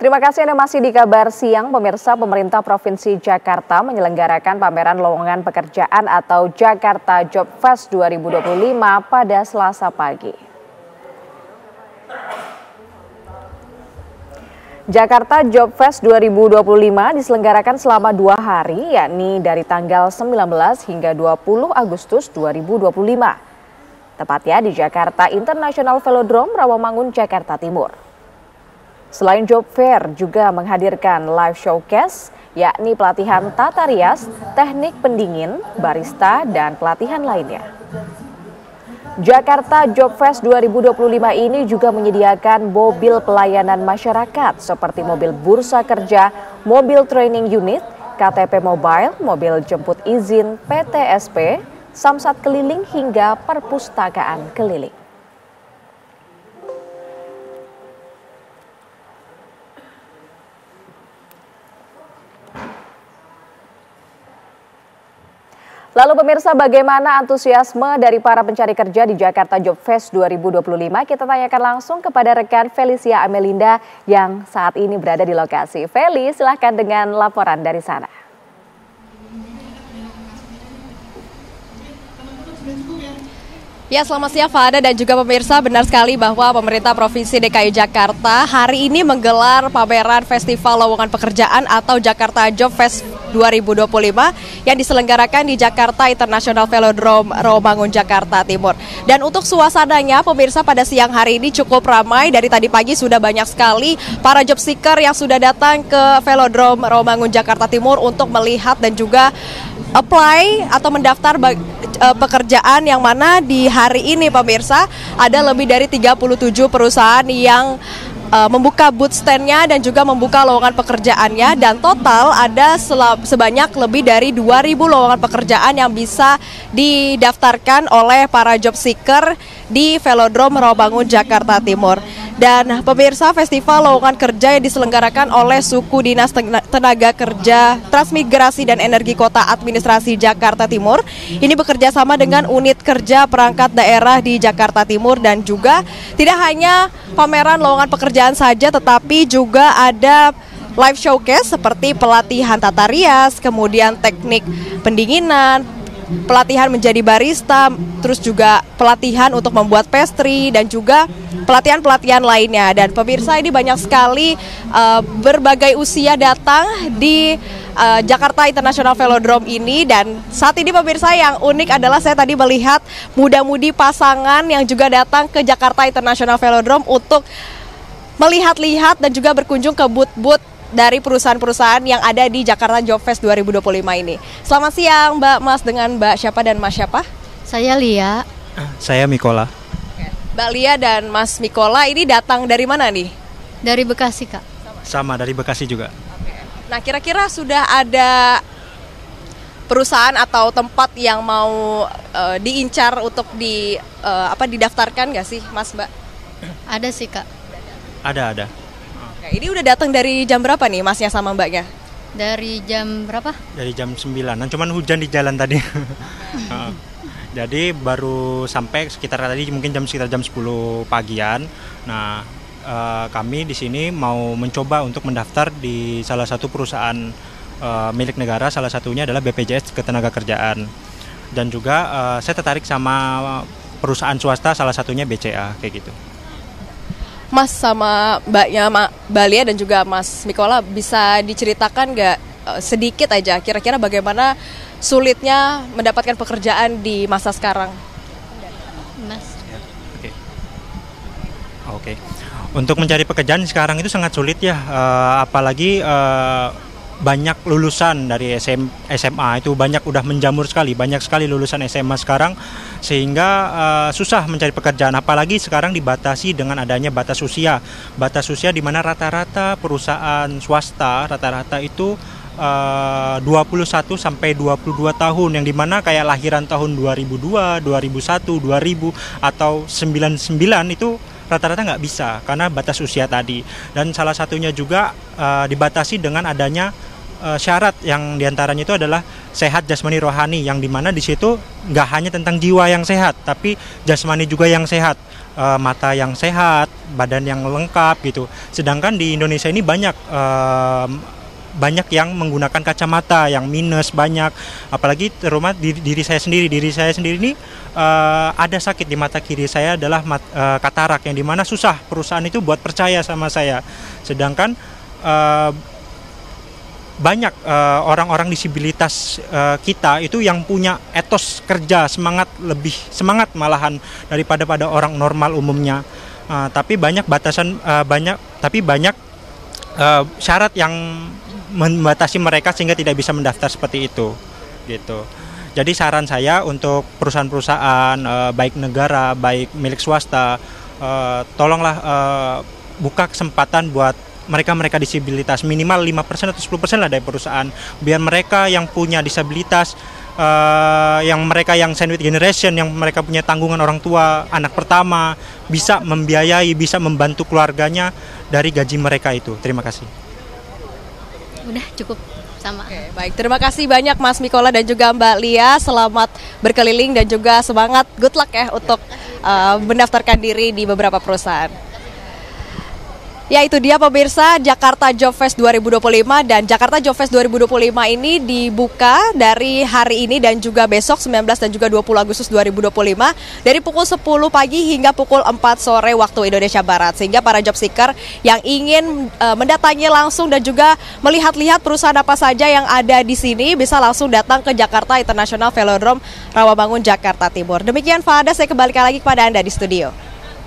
Terima kasih Anda masih di Kabar Siang. Pemirsa, pemerintah Provinsi Jakarta menyelenggarakan pameran lowongan pekerjaan atau Jakarta Job Fest 2025 pada Selasa pagi. Jakarta Job Fest 2025 diselenggarakan selama 2 hari, yakni dari tanggal 19 hingga 20 Agustus 2025. Tepatnya di Jakarta International Velodrome, Rawamangun, Jakarta Timur. Selain job fair juga menghadirkan live showcase, yakni pelatihan tata rias, teknik pendingin, barista, dan pelatihan lainnya. Jakarta Job Fest 2025 ini juga menyediakan mobil pelayanan masyarakat seperti mobil bursa kerja, mobil training unit, KTP mobile, mobil jemput izin, PTSP, samsat keliling hingga perpustakaan keliling. Lalu pemirsa, bagaimana antusiasme dari para pencari kerja di Jakarta Job Fest 2025? Kita tanyakan langsung kepada rekan Felicia Amelinda yang saat ini berada di lokasi. Feli, silahkan dengan laporan dari sana. Ya, selamat siang Fada dan juga pemirsa. Benar sekali bahwa pemerintah Provinsi DKI Jakarta hari ini menggelar pameran Festival Lowongan Pekerjaan atau Jakarta Job Fest 2025 yang diselenggarakan di Jakarta International Velodrome, Rawamangun, Jakarta Timur. Dan untuk suasananya, pemirsa, pada siang hari ini cukup ramai. Dari tadi pagi sudah banyak sekali para job seeker yang sudah datang ke Velodrome Rawamangun, Jakarta Timur untuk melihat dan juga apply atau mendaftar pekerjaan, yang mana di hari ini pemirsa ada lebih dari 37 perusahaan yang membuka booth stand-nya dan juga membuka lowongan pekerjaannya, dan total ada sebanyak lebih dari 2.000 lowongan pekerjaan yang bisa didaftarkan oleh para job seeker di Velodrome Rawamangun, Jakarta Timur. Dan pemirsa, festival lowongan kerja yang diselenggarakan oleh Suku Dinas Tenaga Kerja, Transmigrasi dan Energi Kota Administrasi Jakarta Timur ini bekerja sama dengan unit kerja perangkat daerah di Jakarta Timur, dan juga tidak hanya pameran lowongan pekerjaan saja, tetapi juga ada live showcase seperti pelatihan tata rias, kemudian teknik pendinginan, pelatihan menjadi barista, terus juga pelatihan untuk membuat pastry, dan juga pelatihan-pelatihan lainnya. Dan pemirsa, ini banyak sekali berbagai usia datang di Jakarta International Velodrome ini. Dan saat ini pemirsa, yang unik adalah saya tadi melihat muda-mudi pasangan yang juga datang ke Jakarta International Velodrome untuk melihat-lihat dan juga berkunjung ke booth-booth dari perusahaan-perusahaan yang ada di Jakarta Job Fest 2025 ini. Selamat siang Mbak, Mas, dengan Mbak siapa dan Mas siapa? Saya Lia. Saya Mikola. Mbak Lia dan Mas Mikola ini datang dari mana nih? Dari Bekasi, Kak. Sama dari Bekasi juga. Nah, kira-kira sudah ada perusahaan atau tempat yang mau diincar untuk didaftarkan nggak sih, Mas, Mbak? Ada sih, Kak. Ada. Oke, ini udah datang dari jam berapa nih Masnya sama Mbaknya? Dari jam berapa? Dari jam 9-an, cuman hujan di jalan tadi. Jadi baru sampai sekitar sekitar jam 10 pagian. Nah, kami di sini mau mencoba untuk mendaftar di salah satu perusahaan milik negara, salah satunya adalah BPJS Ketenagakerjaan. Dan juga saya tertarik sama perusahaan swasta, salah satunya BCA, kayak gitu. Mas sama Mbaknya, Mbak Lia dan juga Mas Mikola, bisa diceritakan nggak sedikit aja kira-kira bagaimana sulitnya mendapatkan pekerjaan di masa sekarang? Mas. Oke. Untuk mencari pekerjaan sekarang itu sangat sulit ya, apalagi banyak lulusan dari SMA itu udah menjamur sekali, banyak sekali lulusan SMA sekarang, sehingga susah mencari pekerjaan, apalagi sekarang dibatasi dengan adanya batas usia di mana rata-rata perusahaan swasta rata-rata itu 21 sampai 22 tahun, yang dimana kayak lahiran tahun 2002, 2001, 2000 atau 99 itu rata-rata nggak bisa karena batas usia tadi. Dan salah satunya juga dibatasi dengan adanya syarat, yang diantaranya itu adalah sehat jasmani rohani, yang dimana di situ nggak hanya tentang jiwa yang sehat, tapi jasmani juga yang sehat, mata yang sehat, badan yang lengkap gitu. Sedangkan di Indonesia ini banyak yang menggunakan kacamata yang minus banyak, apalagi terutama diri saya sendiri ini ada sakit di mata kiri saya adalah katarak, yang dimana susah perusahaan itu buat percaya sama saya. Sedangkan banyak orang-orang disabilitas kita itu yang punya etos kerja, lebih semangat malahan daripada pada orang normal umumnya. Tapi banyak batasan, banyak syarat yang membatasi mereka sehingga tidak bisa mendaftar seperti itu gitu. Jadi saran saya untuk perusahaan-perusahaan baik negara, baik milik swasta, tolonglah buka kesempatan buat mereka disabilitas, minimal 5% atau 10% lah dari perusahaan, biar mereka yang punya disabilitas, mereka yang sandwich generation, yang mereka punya tanggungan orang tua, anak pertama, bisa membiayai, bisa membantu keluarganya dari gaji mereka itu. Terima kasih. Udah cukup sama. Oke, baik, terima kasih banyak Mas Mikola dan juga Mbak Lia. Selamat berkeliling dan juga semangat, good luck ya untuk mendaftarkan diri di beberapa perusahaan. Ya, itu dia pemirsa, Jakarta Job Fest 2025, dan Jakarta Job Fest 2025 ini dibuka dari hari ini dan juga besok 19 dan juga 20 Agustus 2025 dari pukul 10 pagi hingga pukul 4 sore waktu Indonesia Barat, sehingga para job seeker yang ingin mendatangi langsung dan juga melihat-lihat perusahaan apa saja yang ada di sini bisa langsung datang ke Jakarta International Velodrome Rawamangun, Jakarta Timur. Demikian Fada, saya kembalikan lagi kepada Anda di studio.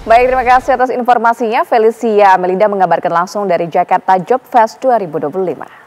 Baik, terima kasih atas informasinya. Felicia Melinda mengabarkan langsung dari Jakarta Job Fest 2025.